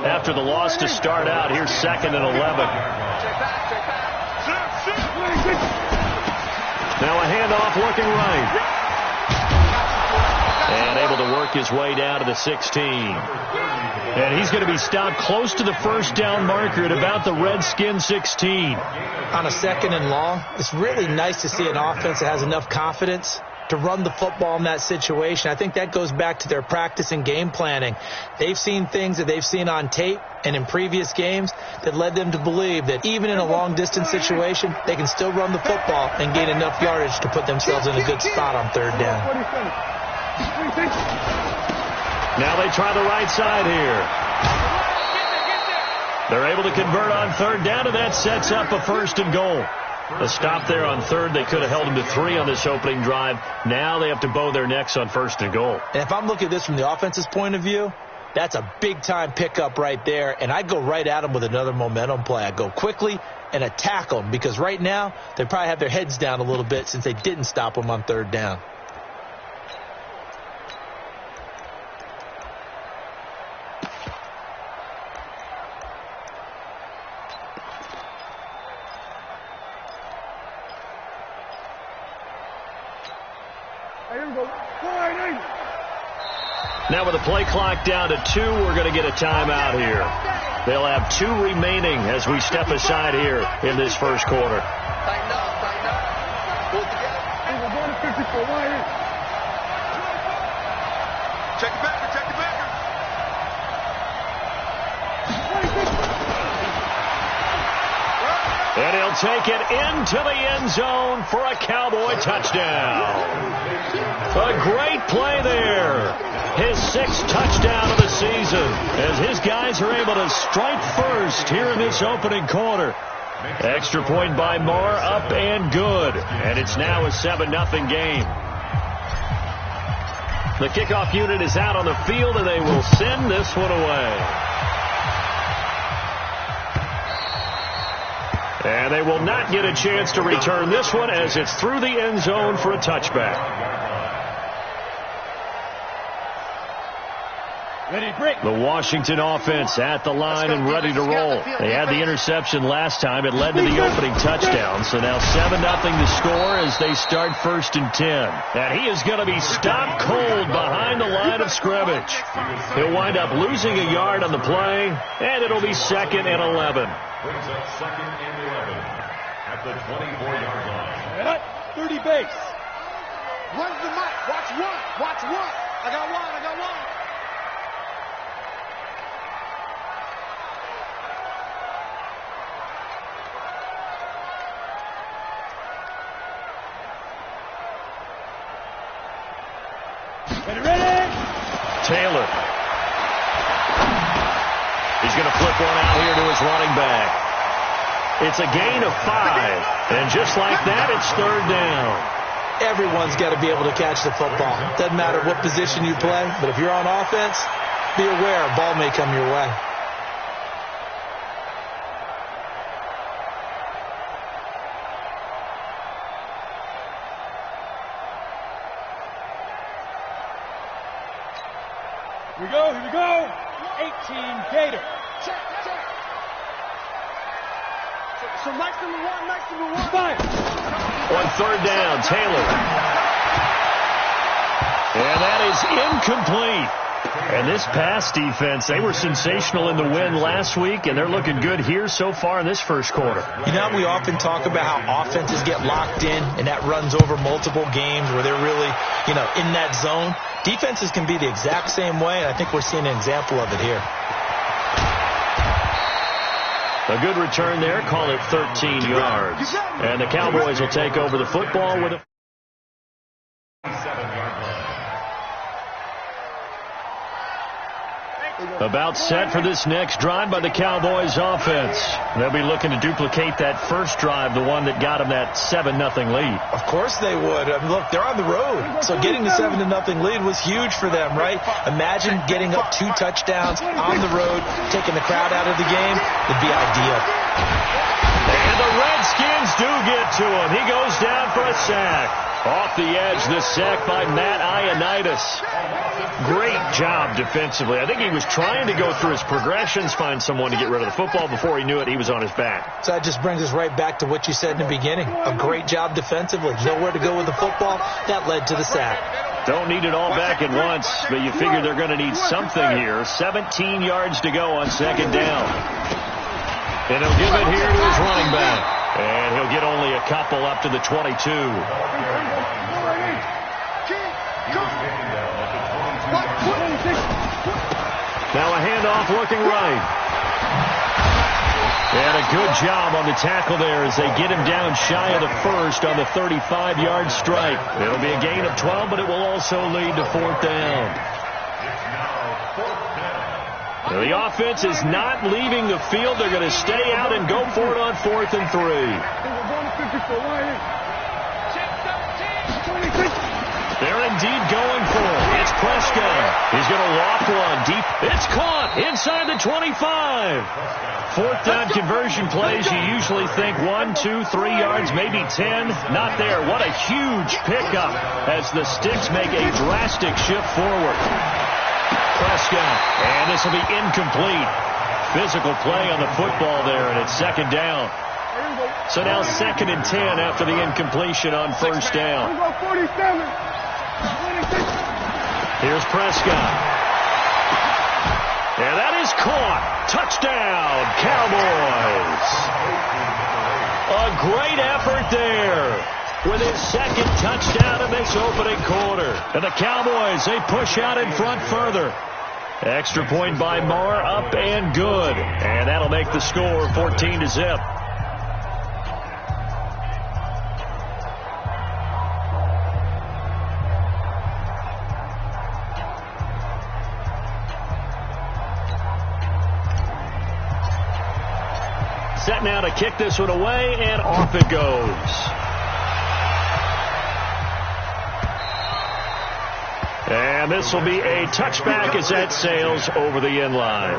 After the loss to start out, here's 2nd and 11. Now a handoff looking right. And able to work his way down to the 16. And he's going to be stopped close to the first down marker at about the Redskins 16. On a 2nd and long, it's really nice to see an offense that has enough confidence to run the football in that situation. I think that goes back to their practice and game planning. They've seen things that they've seen on tape and in previous games that led them to believe that even in a long-distance situation, they can still run the football and gain enough yardage to put themselves in a good spot on 3rd down. Now they try the right side here. They're able to convert on 3rd down, and that sets up a 1st and goal. A stop there on 3rd. They could have held them to 3 on this opening drive. Now they have to bow their necks on 1st and goal. And if I'm looking at this from the offense's point of view, that's a big-time pickup right there, and I'd go right at them with another momentum play. I'd go quickly and attack them, because right now they probably have their heads down a little bit since they didn't stop them on 3rd down. Now with the play clock down to 2, we're going to get a timeout here. They'll have 2 remaining as we step aside here in this first quarter. Tighten up, tighten up. Pull it together. Hey, we're going to 54. Why here? Check it back, check it back. And he'll take it into the end zone for a Cowboy touchdown. A great play there. His 6th touchdown of the season as his guys are able to strike first here in this opening quarter. Extra point by Moore, up and good. And it's now a 7-0 game. The kickoff unit is out on the field, and they will send this one away. And they will not get a chance to return this one as it's through the end zone for a touchback. The Washington offense at the line and ready to roll. They had the interception last time. It led to the opening touchdown. So now 7-0 to score as they start 1st and 10. And he is going to be stopped cold behind the line of scrimmage. He'll wind up losing a yard on the play, and it'll be 2nd and 11. Brings up 2nd and 11 at the 24-yard line. 30 base. When's the mic? Watch one. Watch one. I got one. I got one. Taylor. He's going to flip one out here to his running back. It's a gain of 5. And just like that, it's 3rd down. Everyone's got to be able to catch the football. Doesn't matter what position you play, but if you're on offense, be aware a ball may come your way. Here we go. 18 Gator. Check. So nice number one. Fine. On 3rd down, Taylor. And that is incomplete. And this pass defense, they were sensational in the win last week, and they're looking good here so far in this first quarter. You know, we often talk about how offenses get locked in, and that runs over multiple games where they're really, in that zone. Defenses can be the exact same way, and I think we're seeing an example of it here. A good return there, call it 13 yards. And the Cowboys will take over the football with a... About set for this next drive by the Cowboys offense. They'll be looking to duplicate that first drive, the one that got them that 7-0 lead. Of course they would. Look, they're on the road. So getting the 7-0 lead was huge for them, right? Imagine getting up 2 touchdowns on the road, taking the crowd out of the game. It'd be ideal. And the Redskins do get to him. He goes down for a sack. Off the edge, the sack by Matt Ioannidis. Great job defensively. I think he was trying to go through his progressions, find someone to get rid of the football. Before he knew it, he was on his back. So that just brings us right back to what you said in the beginning. A great job defensively. Nowhere to go with the football. That led to the sack. Don't need it all back at once, but you figure they're going to need something here. 17 yards to go on second down. And he'll give it here to his running back. And he'll get only a couple up to the 22. Now a handoff looking right. And a good job on the tackle there as they get him down shy of the first on the 35-yard strike. It'll be a gain of 12, but it will also lead to fourth down. Now the offense is not leaving the field. They're going to stay out and go for it on 4th and 3. They're indeed going for it. It's Prescott. He's going to loft one deep. It's caught inside the 25. Fourth down conversion plays, you usually think 1, 2, 3 yards, maybe 10. Not there. What a huge pickup as the Sticks make a drastic shift forward. Prescott, and this will be incomplete. Physical play on the football there, and it's second down. So now 2nd and 10 after the incompletion on first down. Here's Prescott. And that is caught. Touchdown, Cowboys. A great effort there with his 2nd touchdown in this opening quarter. And the Cowboys, they push out in front further. Extra point by Marr, up and good. And that'll make the score 14-0. Set now to kick this one away, and off it goes. And this will be a touchback as that sails over the end line.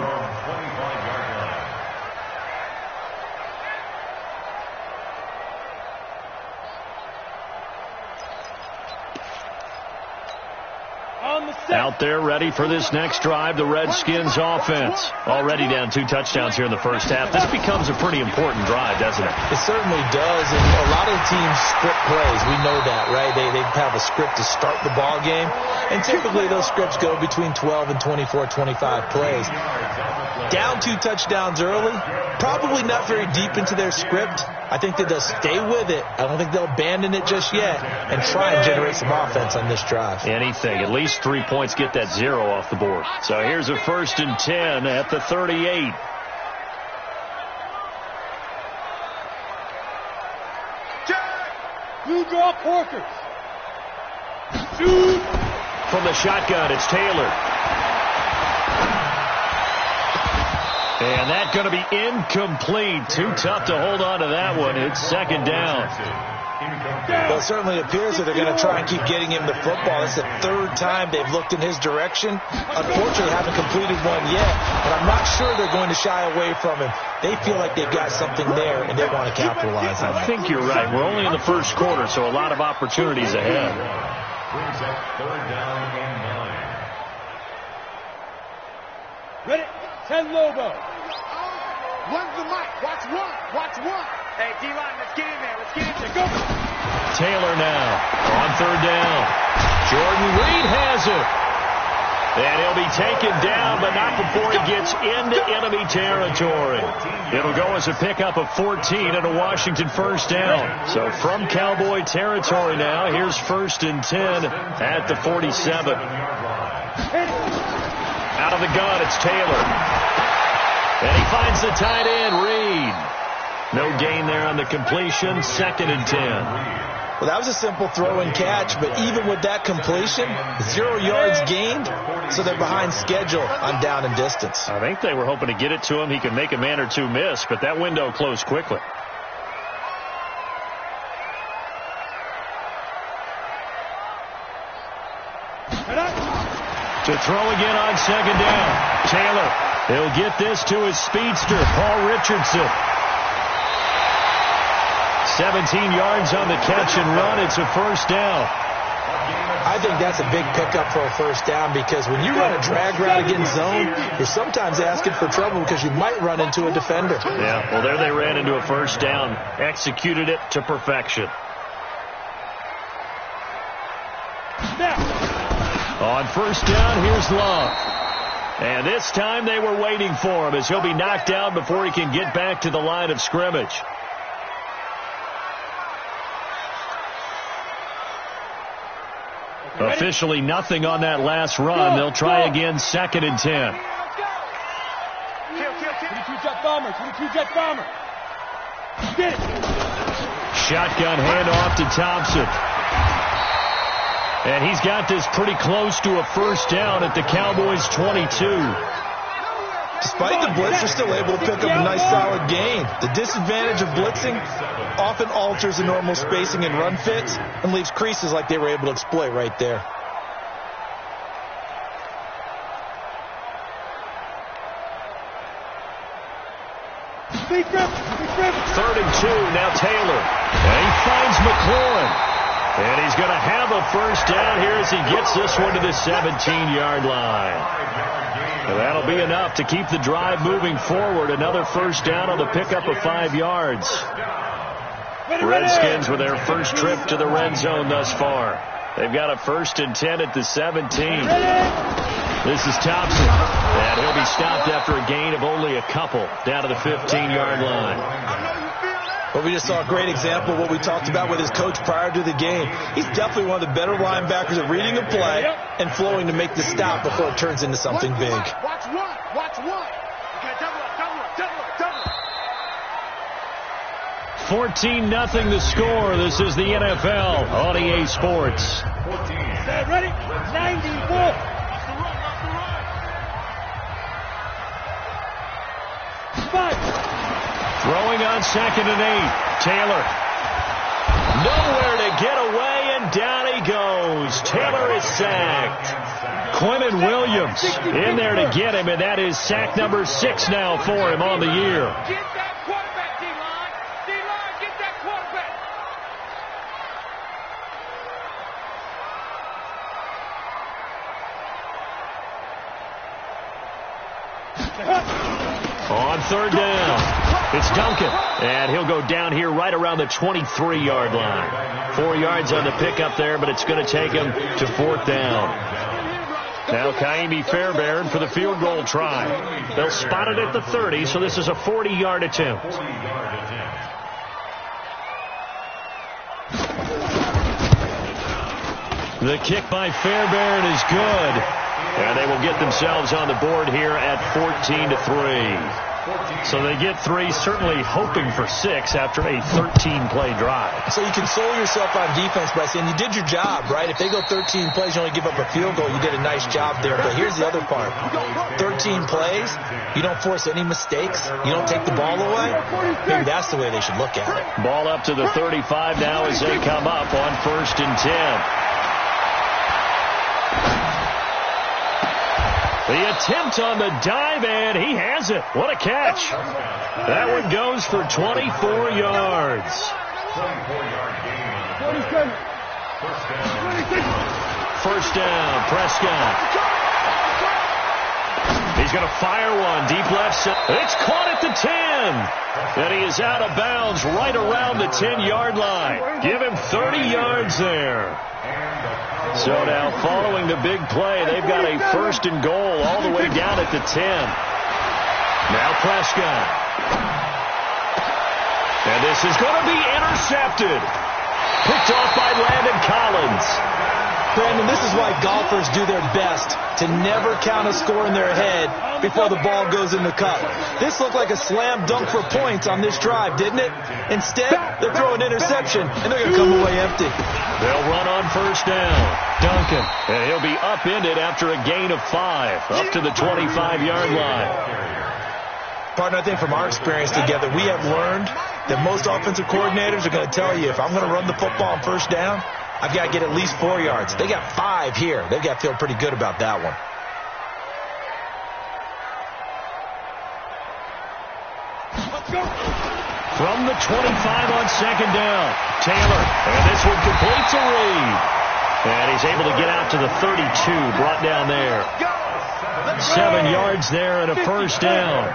Out there ready for this next drive, the Redskins offense. Already down 2 touchdowns here in the first half. This becomes a pretty important drive, doesn't it? It certainly does, and a lot of the teams script plays. We know that, right? They have a script to start the ball game, and typically those scripts go between 12 and 24, 25 plays. Down 2 touchdowns early, probably not very deep into their script. I think that they'll stay with it. I don't think they'll abandon it just yet and try and generate some offense on this drive. Anything. At least 3 points, get that 0 off the board. So here's a 1st and 10 at the 38. Blue draw Porkers. From the shotgun, it's Taylor. And that's going to be incomplete. Too tough to hold on to that one. It's second down. Well, it certainly appears that they're going to try and keep getting him the football. It's the 3rd time they've looked in his direction. Unfortunately, haven't completed one yet, but I'm not sure they're going to shy away from him. They feel like they've got something there, and they want to capitalize on it. I think you're right. We're only in the first quarter, so a lot of opportunities ahead. Brings up 3rd down and 9. Ready? 10 Lobo. One's the mic. Watch one. Watch one. Hey, D-line, let's get in there. Let's get in there. Go. Taylor now on 3rd down. Jordan Reed has it. And he'll be taken down, but not before he gets into enemy territory. It'll go as a pickup of 14 and a Washington first down. So from Cowboy territory now, here's 1st and 10 at the 47. Out of the gun, it's Taylor. And he finds the tight end, Reed. No gain there on the completion, 2nd and 10. Well, that was a simple throw and catch, but even with that completion, 0 yards gained, so they're behind schedule on down and distance. I think they were hoping to get it to him. He could make a man or two miss, but that window closed quickly. To throw again on 2nd down. Taylor, he'll get this to his speedster, Paul Richardson. 17 yards on the catch and run. It's a first down. I I think that's a big pickup for a first down, because when you run a drag route against zone, you're sometimes asking for trouble because you might run into a defender. Yeah, well, there they ran into a first down, executed it to perfection. On first down, here's Love. And this time they were waiting for him, as he'll be knocked down before he can get back to the line of scrimmage. Officially nothing on that last run. They'll try again, 2nd and 10. 22-jet bomber, 22-jet bomber. Get it. Shotgun handoff to Thompson. And he's got this pretty close to a first down at the Cowboys' 22. Despite the blitz, they're still able to pick up a nice solid gain. The disadvantage of blitzing often alters the normal spacing and run fits and leaves creases like they were able to exploit right there. Third and 2, now Taylor. And he finds McLaurin. And he's going to have a first down here as he gets this one to the 17-yard line. And that'll be enough to keep the drive moving forward. Another first down on the pickup of 5 yards. Redskins with their first trip to the red zone thus far. They've got a 1st and 10 at the 17. This is Thompson. And he'll be stopped after a gain of only a couple down to the 15-yard line. Well, we just saw a great example of what we talked about with his coach prior to the game. He's definitely one of the better linebackers at reading a play and flowing to make the stop before it turns into something big. Watch one. Watch one. Okay, double up. 14-0 the score. This is the NFL on EA Sports. Ready? 94. Throwing on 2nd and 8. Taylor. Nowhere to get away, and down he goes. Taylor is sacked. Quinnen Williams in there to get him, and that is sack number 6 now for him on the year. Get that quarterback, D-line. D-line, get that quarterback. On 3rd down, it's Duncan, and he'll go down here right around the 23-yard line. 4 yards on the pickup there, but it's going to take him to 4th down. Now Kaimi Fairbairn for the field goal try. They'll spot it at the 30, so this is a 40-yard attempt. The kick by Fairbairn is good. And they will get themselves on the board here at 14-3. So they get 3, certainly hoping for 6 after a 13-play drive. So you console yourself on defense by saying you did your job, right? If they go 13 plays, you only give up a field goal, you did a nice job there. But here's the other part. 13 plays, you don't force any mistakes, you don't take the ball away. Maybe that's the way they should look at it. Ball up to the 35 now as they come up on 1st and 10. The attempt on the dive, and he has it. What a catch. That one goes for 24 yards. First down, Prescott. He's going to fire one deep left side. It's caught at the 10. And he is out of bounds right around the 10-yard line. Give him 30 yards there. So now, following the big play, they've got a 1st and goal all the way down at the 10. Now Prescott. And this is going to be intercepted. Picked off by Landon Collins. Brandon, this is why golfers do their best to never count a score in their head before the ball goes in the cup. This looked like a slam dunk for points on this drive, didn't it? Instead, they're throwing interception, and they're going to come away empty. They'll run on first down. Duncan, and he'll be upended after a gain of 5, up to the 25-yard line. Partner, I think from our experience together, we have learned that most offensive coordinators are going to tell you, if I'm going to run the football on first down, I've got to get at least 4 yards. They got 5 here. They've got to feel pretty good about that one. From the 25 on 2nd down, Taylor, and this one completes a read. And he's able to get out to the 32, brought down there. 7 yards there and a first down.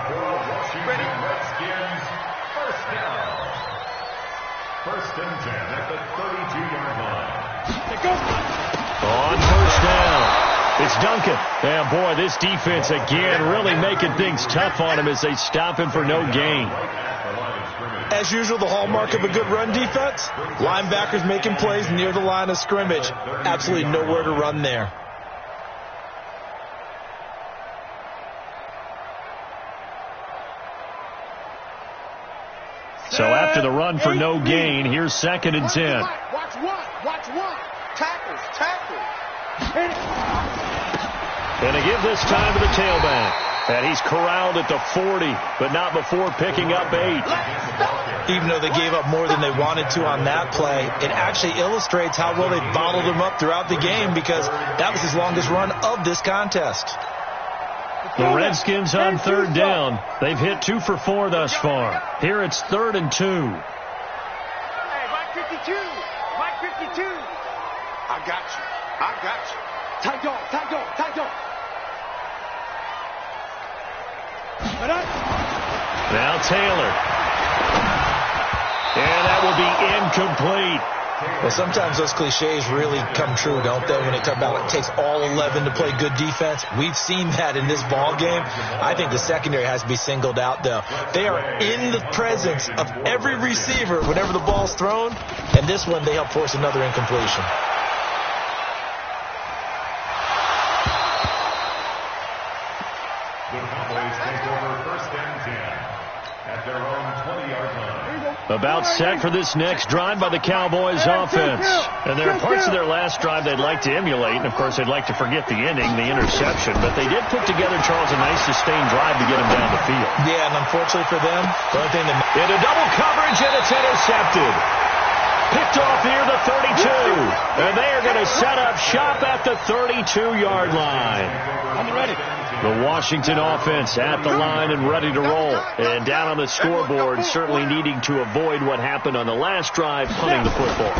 First and 10 at the 32-yard line. On first down, it's Duncan. And boy, this defense again really making things tough on him as they stop him for no gain. As usual, the hallmark of a good run defense, linebackers making plays near the line of scrimmage. Absolutely nowhere to run there. So after the run for no gain, here's 2nd and 10. Watch one. Tackles. And they give this time to the tailback. And he's corralled at the 40, but not before picking up 8. Even though they gave up more than they wanted to on that play, it actually illustrates how well they bottled him up throughout the game, because that was his longest run of this contest. The Redskins on 3rd down. They've hit 2 for 4 thus far. Here it's 3rd and 2. Hey, Mike 52. I got you. Tight dog. Now Taylor. And that will be incomplete. Well, sometimes those cliches really come true, don't they? When it comes out, it takes all 11 to play good defense. We've seen that in this ball game. I think the secondary has to be singled out, though. They are in the presence of every receiver whenever the ball's thrown, and this one they help force another incompletion. The Cowboys take over 1st and 10 at their own 20-yard line. About set for this next drive by the Cowboys offense. And there are parts of their last drive they'd like to emulate. And, of course, they'd like to forget the ending, the interception. But they did put together, Charles, a nice sustained drive to get them down the field. Yeah, and unfortunately for them, the only thing that... Into double coverage, and it's intercepted. Picked off near the 32. And they are going to set up shop at the 32-yard line. I'm ready. The Washington offense at the line and ready to roll. And down on the scoreboard, certainly needing to avoid what happened on the last drive, punting the football.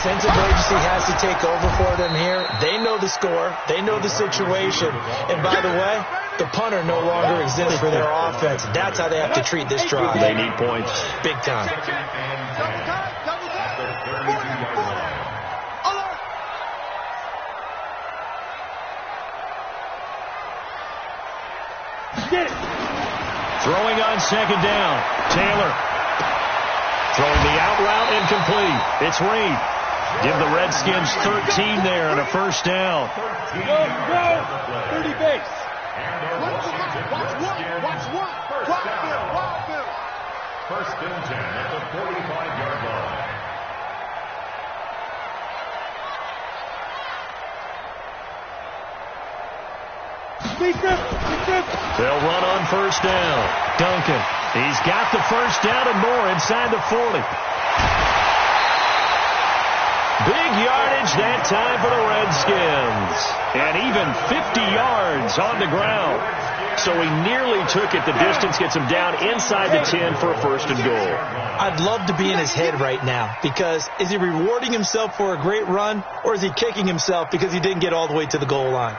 Sense of urgency has to take over for them here. They know the score. They know the situation. And by the way, the punter no longer exists for their offense. That's how they have to treat this drive. They need points. Big time. Throwing on 2nd down. Taylor. Throwing the out route incomplete. It's Reed. Give the Redskins 13 there and a first down. Go. 30 base. Watch one. Wild Bill. 1st and 10 at the 45-yard line. They'll run on first down. Duncan. He's got the first down and more inside the 40. Big yardage that time for the Redskins. And even 50 yards on the ground. So he nearly took it the distance, gets him down inside the 10 for a 1st and goal. I'd love to be in his head right now, because is he rewarding himself for a great run, or is he kicking himself because he didn't get all the way to the goal line?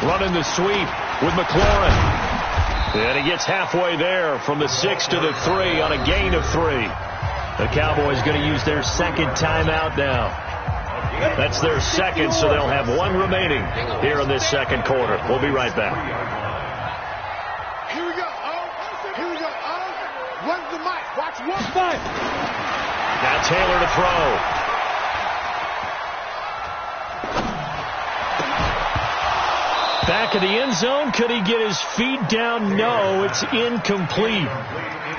Running the sweep with McLaurin. And he gets halfway there from the 6 to the 3 on a gain of 3. The Cowboys going to use their 2nd timeout now. That's their 2nd, so they'll have 1 remaining here in this 2nd quarter. We'll be right back. Here we go. Run the mic. Watch 1-5. Now Taylor to throw. Back of the end zone. Could he get his feet down? No, it's incomplete.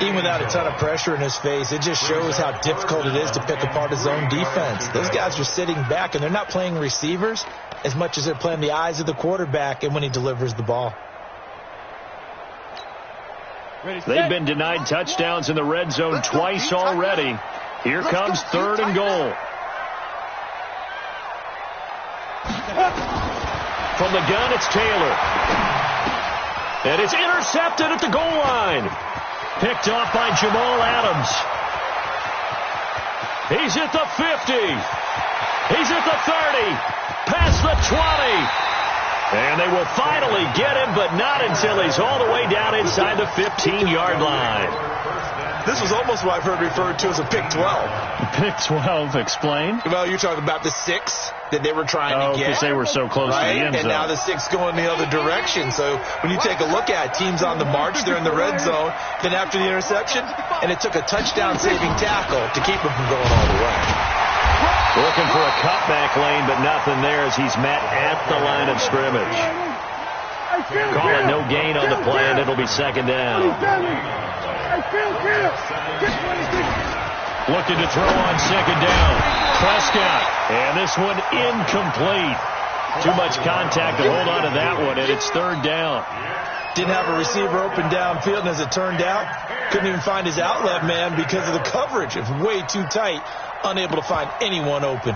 Even without a ton of pressure in his face, it just shows how difficult it is to pick apart his own defense. Those guys are sitting back, and they're not playing receivers as much as they're playing the eyes of the quarterback and when he delivers the ball. They've been denied touchdowns in the red zone twice already. Here comes 3rd and goal. From the gun, it's Taylor. And it's intercepted at the goal line. Picked off by Jamal Adams. He's at the 50. He's at the 30. Past the 20. And they will finally get him, but not until he's all the way down inside the 15-yard line. This was almost what I've heard referred to as a pick 12. Pick 12, explain. Well, you're talking about the 6 that they were trying to get. Because they were so close to the end zone. And now the 6 going the other direction. So when you take a look at teams on the march, they're in the red zone. Then after the interception, and it took a touchdown-saving tackle to keep him from going all the way. Looking for a cutback lane, but nothing there as he's met at the line of scrimmage. Calling no gain on the play, and it'll be second down. Looking to throw on second down. Prescott, and this one incomplete. Too much contact to hold on to that one, and it's third down. Didn't have a receiver open downfield, and as it turned out, couldn't even find his outlet man because of the coverage. It was way too tight, unable to find anyone open.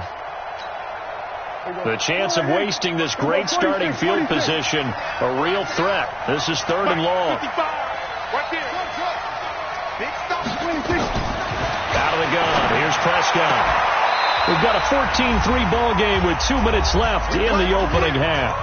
The chance of wasting this great starting field position, a real threat. This is third and long. Out of the gun. Here's Prescott. We've got a 14-3 ball game with 2 minutes left in the opening half.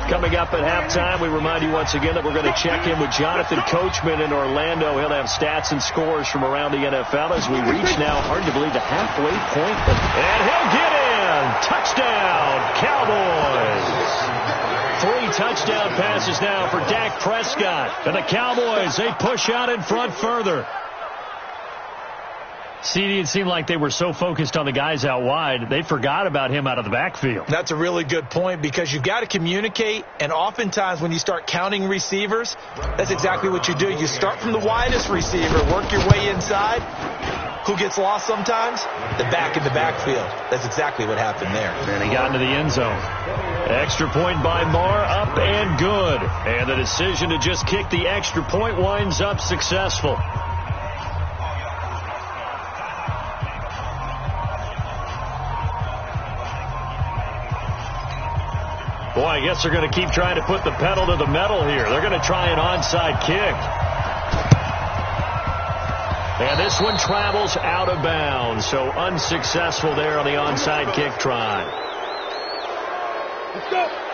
Coming up at halftime, we remind you once again that we're going to check in with Jonathan Coachman in Orlando. He'll have stats and scores from around the NFL as we reach now, hard to believe, the halfway point. And he'll get in. Touchdown, Cowboys. 3 touchdown passes now for Dak Prescott. And the Cowboys, they push out in front further. CD, it seemed like they were so focused on the guys out wide, they forgot about him out of the backfield. That's a really good point because you've got to communicate, and oftentimes when you start counting receivers, that's exactly what you do. You start from the widest receiver, work your way inside. Who gets lost sometimes? The back in the backfield. That's exactly what happened there. And he got into the end zone. Extra point by Marr, up and good. And the decision to just kick the extra point winds up successful. Boy, I guess they're going to keep trying to put the pedal to the metal here. They're going to try an onside kick. And this one travels out of bounds, so unsuccessful there on the onside kick try. Let's go.